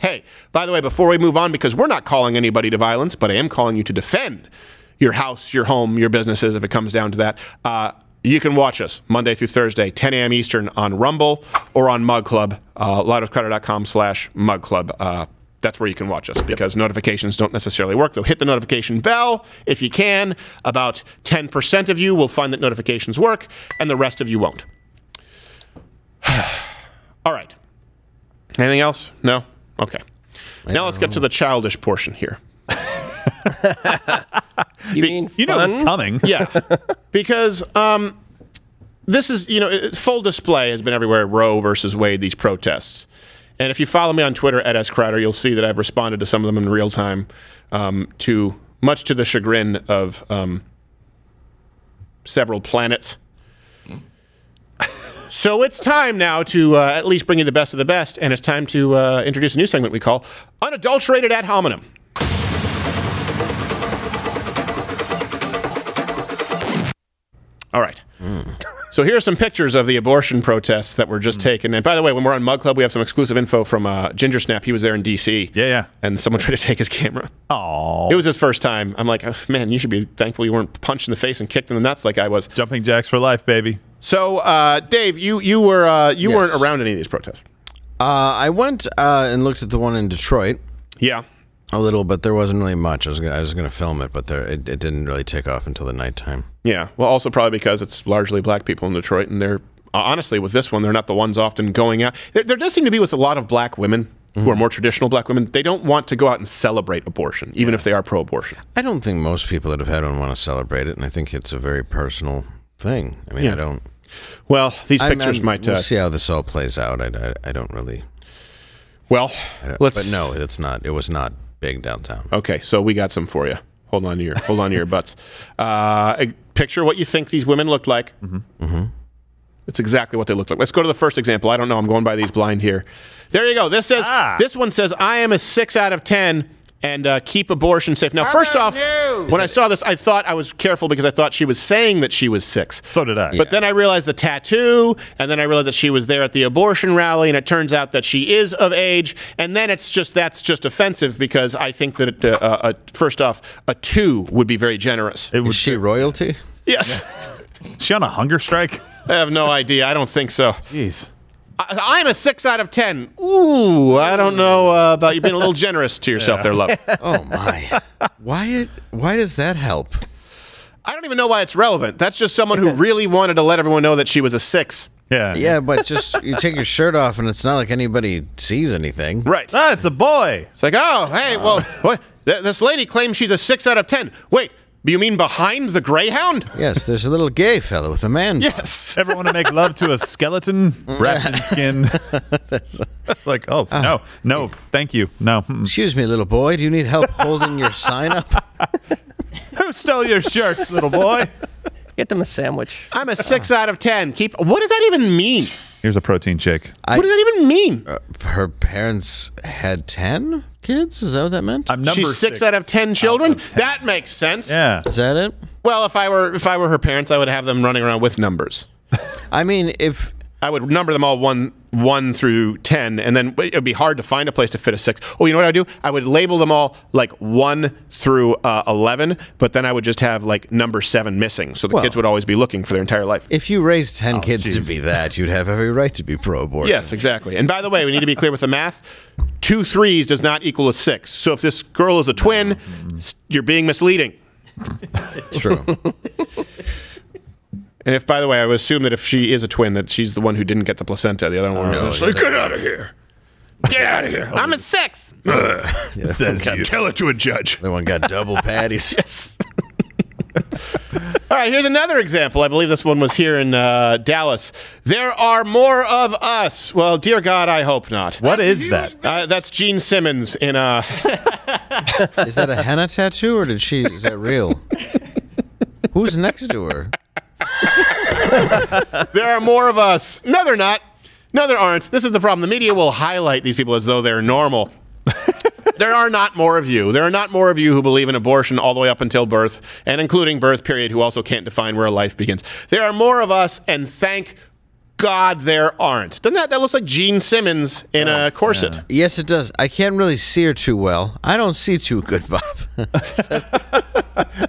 Hey, by the way, before we move on, because we're not calling anybody to violence, but I am calling you to defend your house, your home, your businesses, if it comes down to that, you can watch us Monday through Thursday, 10 a.m. Eastern on Rumble or on Mug Club, loudwithcrowder.com/Mug Club. That's where you can watch us because notifications don't necessarily work. Though hit the notification bell if you can. About 10% of you will find that notifications work, and the rest of you won't. All right. Anything else? No? Okay. Now let's get to the childish portion here. You know it's coming. Yeah. Because this is, full display has been everywhere, Roe versus Wade, these protests. And if you follow me on Twitter at @SCrowder, you'll see that I've responded to some of them in real time, much to the chagrin of several planets. So it's time now to at least bring you the best of the best, and it's time to introduce a new segment we call Unadulterated Ad Hominem. All right. So here are some pictures of the abortion protests that were just taken. And by the way, when we're on Mug Club, we have some exclusive info from Ginger Snap. He was there in D.C. Yeah. And someone tried to take his camera. Oh. It was his first time. I'm like, oh, man, you should be thankful you weren't punched in the face and kicked in the nuts like I was. Jumping jacks for life, baby. So, Dave, you weren't around any of these protests. I went and looked at the one in Detroit. Yeah. A little, but there wasn't really much. I was going to film it, but it didn't really take off until the nighttime. Yeah, well, also probably because it's largely black people in Detroit, and they're honestly with this one, they're not the ones often going out. There does seem to be with a lot of black women who are more traditional black women. They don't want to go out and celebrate abortion, even if they are pro-abortion. I don't think most people that have had one want to celebrate it, and I think it's a very personal thing. I mean, I don't. Well, these pictures might. We'll see how this all plays out. I don't really. Well, let's. But no, it's not. It was not big downtown. Okay, so we got some for you. Hold on to your butts. Picture what you think these women looked like. It's exactly what they look like. Let's go to the first example. I don't know. I'm going by these blind here. There you go. This says. This one says, "I am a 6 out of 10 and keep abortion safe." Now, first off, when I saw this, I thought I was careful because I thought she was saying that she was 6. So did I. But then I realized the tattoo, and then I realized that she was there at the abortion rally, and it turns out that she is of age. And then that's just offensive because I think that first off, a 2 would be very generous. Is she royalty? Yes. Yeah. Is she on a hunger strike? I have no idea. I don't think so. Jeez. I'm a 6 out of 10. Ooh, I don't know about you being a little generous to yourself there, love. Oh, my. Why does that help? I don't even know why it's relevant. That's just someone who really wanted to let everyone know that she was a 6. Yeah. Yeah, but just you take your shirt off and it's not like anybody sees anything. Right. Ah, it's a boy. It's like, oh, hey, well, what? This lady claims she's a 6 out of 10. Wait. You mean behind the Greyhound? Yes, there's a little gay fellow with a man. Yes. Ever want to make love to a skeleton wrapped in skin? It's like, oh, no, thank you. No. Excuse me, little boy. Do you need help holding your sign up? Who stole your shirt, little boy? Get them a sandwich. I'm a 6 out of 10. What does that even mean? Here's a protein shake. What does that even mean? Her parents had 10 kids? Is that what that meant? I'm number She's 6 out of 10 children? 10. That makes sense. Yeah. Is that it? Well, if I were her parents, I would have them running around with numbers. I mean, if I would number them all 1 through 10, and then it would be hard to find a place to fit a 6. Oh, you know what I would do? I would label them all like 1 through 11, but then I would just have like number 7 missing, so the kids would always be looking for their entire life. If you raised 10 kids to be that, you'd have every right to be pro-abortion. Yes, exactly. And by the way, we need to be clear with the math. 2 3s does not equal a 6. So if this girl is a twin, you're being misleading. It's true. And if, by the way, I would assume that if she is a twin, that she's the one who didn't get the placenta. The other one was like, get out of here. Get out of here. I'm a 6. Says you. Tell it to a judge. The one got double patties. Yes. All right, here's another example. I believe this one was here in Dallas. There are more of us. Well, dear God, I hope not. What is that? That's Gene Simmons in a... Is that a henna tattoo, or is that real? Who's next to her? There are more of us. No, they're not. No, there aren't. This is the problem. The media will highlight these people as though they're normal. There are not more of you. There are not more of you who believe in abortion all the way up until birth, and including birth period, who also can't define where a life begins. There are more of us, and thank God there aren't. Doesn't that looks like Gene Simmons in a corset? yeah. Yes, it does. I can't really see her too well. I don't see too good, Bob.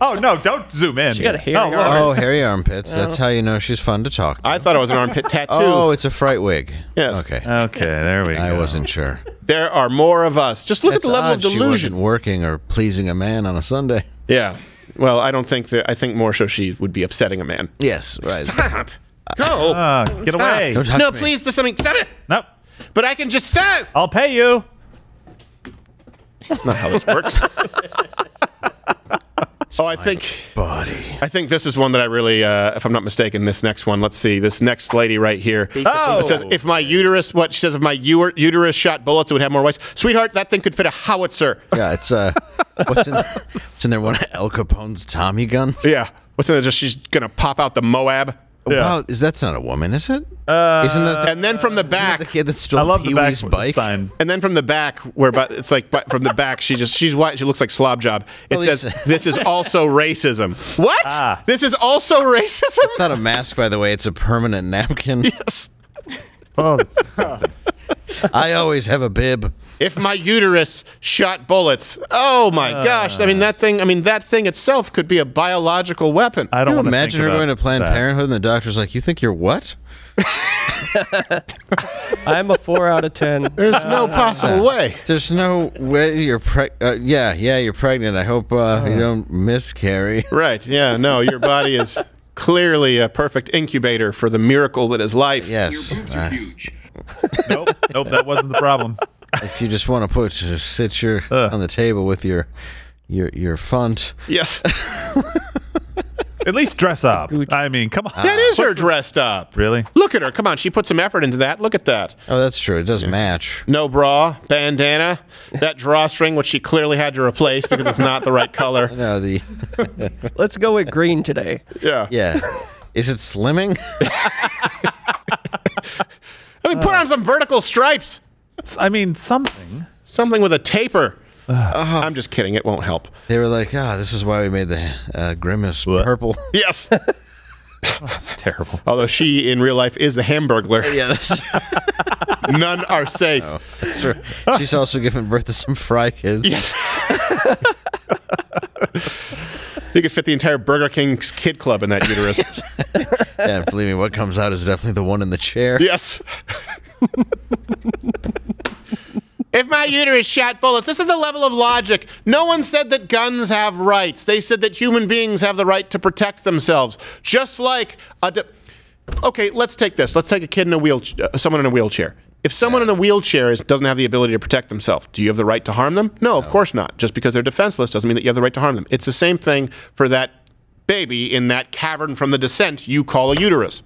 Oh, no, don't zoom in. She got a hairy look. arm. Oh, hairy armpits. That's how you know she's fun to talk to. I thought it was an armpit tattoo. Oh, it's a fright wig. Yes. Okay. Okay, there we go. I wasn't sure. There are more of us. Just look That's at the level odd of delusion. She wasn't working or pleasing a man on a Sunday. Yeah. Well, I don't think that. I think more so she would be upsetting a man. Yes, right. Stop. Go. Get Stop. away. Don't touch No, me. please, this something. Stop it. Nope. But I can just stop. I'll pay you. That's not how this works. Oh, I think this is one that I really, if I'm not mistaken, this next one. Let's see, this next lady right here. Oh. It says, if my uterus, what she says, if my uterus shot bullets, it would have more whites. Sweetheart, that thing could fit a howitzer. Yeah, it's what's in it's in there? One of Al Capone's Tommy guns. Yeah. What's in it? Just she's gonna pop out the Moab. Yeah. Wow, that's not a woman, is it? Isn't that And then from the isn't that back, the kid that I stole love the Pee back Wee's bike? sign. and then from the back, it's like from the back, she's white. She looks like Slob Job. It Well, says, Lisa- "This is also racism." What? Ah. This is also racism? It's not a mask, by the way. It's a permanent napkin. Yes. Oh, that's disgusting. I always have a bib. If my uterus shot bullets, oh my gosh! I mean that thing itself could be a biological weapon. I don't Can you want to imagine her going to Planned that. Parenthood and the doctor's like, "You think you're what?" I'm a 4 out of 10. There's no possible way. There's no way you're yeah, you're pregnant. I hope you don't miscarry. Right? Yeah. No, your body is clearly a perfect incubator for the miracle that is life. Yes. Nope, that wasn't the problem. If you just want to sit your on the table with your font. Yes. At least dress up. I mean, come on. That is her dressed up. Really? Look at her. Come on. She put some effort into that. Look at that. Oh, that's true. It does match. No bra, bandana, that drawstring, which she clearly had to replace because it's not the right color. No, Let's go with green today. Yeah. yeah. Is it slimming? I mean, put on some vertical stripes. I mean, something. Something with a taper. I'm just kidding. It won't help. They were like, this is why we made the grimace purple. Yes. That's terrible. Although she, in real life, is the Hamburglar. Yeah, that's None are safe. true. She's also given birth to some fry kids. Yes. You could fit the entire Burger King Kid Club in that uterus. And believe me, what comes out is definitely the one in the chair. Yes. If my uterus shot bullets, this is the level of logic. No one said that guns have rights. They said that human beings have the right to protect themselves. Just like okay, let's take this. Let's take a kid in a wheelchair, someone in a wheelchair. If someone in a wheelchair doesn't have the ability to protect themselves, do you have the right to harm them? No, of course not. Just because they're defenseless doesn't mean that you have the right to harm them. It's the same thing for that baby in that cavern from the descent you call a uterus.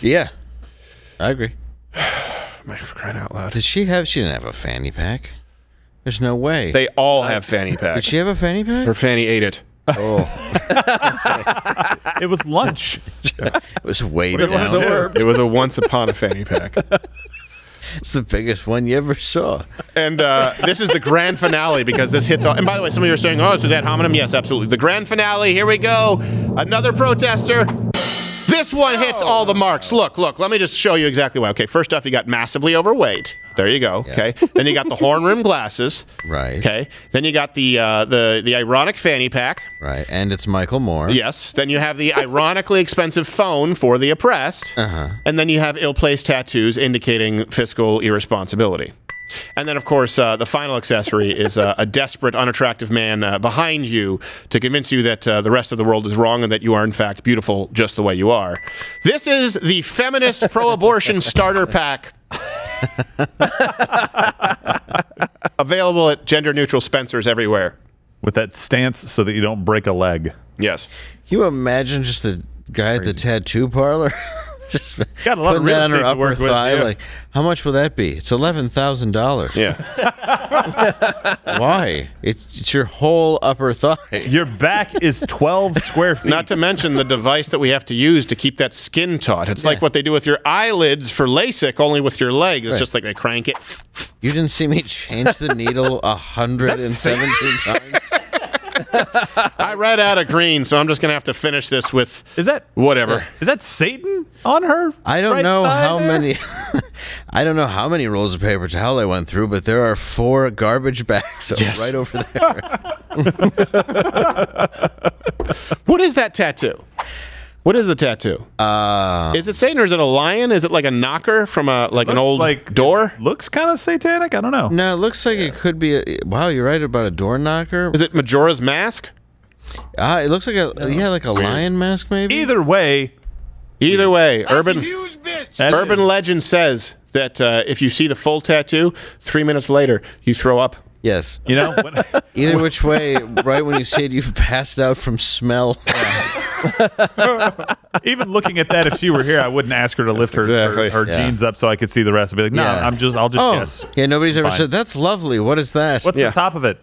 Yeah, I agree. Am I crying out loud? She didn't have a fanny pack. There's no way. They all have fanny Did packs. she have a fanny pack? Her fanny ate it. Oh, It was lunch. it was way It was down. absorbed. It was a once upon a fanny pack. It's the biggest one you ever saw. And this is the grand finale because this hits all. And by the way, some of you are saying, oh, this is ad hominem. Yes, absolutely. The grand finale. Here we go. Another protester. This one hits all the marks. Look, let me just show you exactly why. Okay, first off, you got massively overweight. There you go. Yeah. Okay. Then you got the horn rim glasses. Right. Okay. Then you got the ironic fanny pack. Right, and it's Michael Moore. Yes. Then you have the ironically expensive phone for the oppressed. And then you have ill-placed tattoos indicating fiscal irresponsibility. And then, of course, the final accessory is a desperate, unattractive man behind you to convince you that the rest of the world is wrong and that you are, in fact, beautiful just the way you are. This is the feminist pro-abortion starter pack. Available at gender-neutral Spencer's everywhere. With that stance so that you don't break a leg. Yes. Can you imagine just the guy at the tattoo parlor? Just Got a lot of putting real that on her estate to upper work with, thigh. yeah. Like, how much will that be? It's $11,000. Yeah. Why? It's your whole upper thigh. Your back is 12 square feet. Not to mention the device that we have to use to keep that skin taut. It's like what they do with your eyelids for LASIK, only with your legs. It's just like they crank it. You didn't see me change the needle 117 times. I read out of green, so I'm just gonna have to finish this with whatever. Is that Satan on her? I don't right know thigh how there? many. I don't know how many rolls of paper towel I went through, but there are 4 garbage bags right over there. What is that tattoo? What is the tattoo? Is it Satan or is it a lion? Is it like a knocker from an old door? Looks kind of satanic. I don't know. No, it looks like it could be. Wow, you're right about a door knocker. Is it Majora's Mask? It looks like like a lion mask, maybe. Either way, urban legend says that if you see the full tattoo, 3 minutes later you throw up. Yes. you know. Either which way, right when you see it, you've passed out from smell. Even looking at that, if she were here, I wouldn't ask her to lift her jeans up so I could see the rest. I'd be like, no, I'll just guess. Yeah, nobody's ever said, that's lovely. What is that? What's the top of it?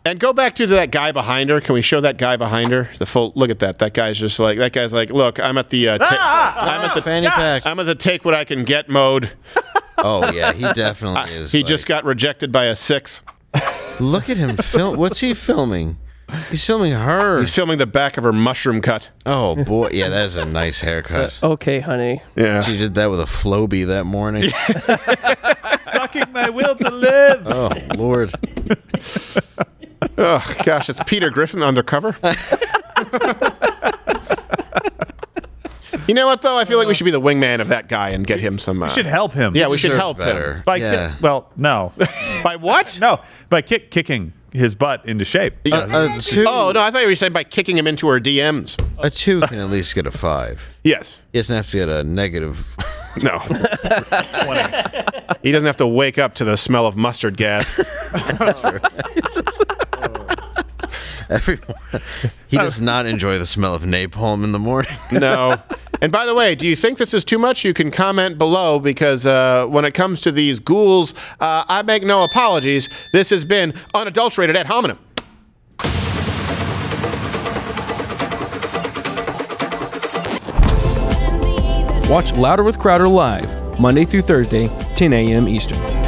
And go back to that guy behind her. Can we show that guy behind her? The full look at that. That guy's just like look, I'm at the I'm at the fanny pack. I'm at the take what I can get mode. Oh yeah, he definitely is. He just got rejected by a 6. Look at him film. What's he filming? He's filming her. He's filming the back of her mushroom cut. Oh boy, yeah, that is a nice haircut. Okay, honey. Yeah, she did that with a Flowbee that morning. Sucking my will to live. Oh Lord. Oh gosh, it's Peter Griffin undercover. You know what though? I feel like we should be the wingman of that guy and get him some. We should help him. Yeah, we should help him. Well, no. By what? No, by kicking his butt into shape. Oh no, I thought you were saying by kicking him into her DMs. A 2 can at least get a 5. Yes. He doesn't have to get a negative. No. 20. He doesn't have to wake up to the smell of mustard gas. That's right. He does not enjoy the smell of napalm in the morning. No. And by the way, do you think this is too much? You can comment below because when it comes to these ghouls, I make no apologies. This has been unadulterated ad hominem. Watch Louder with Crowder live, Monday through Thursday, 10 a.m. Eastern.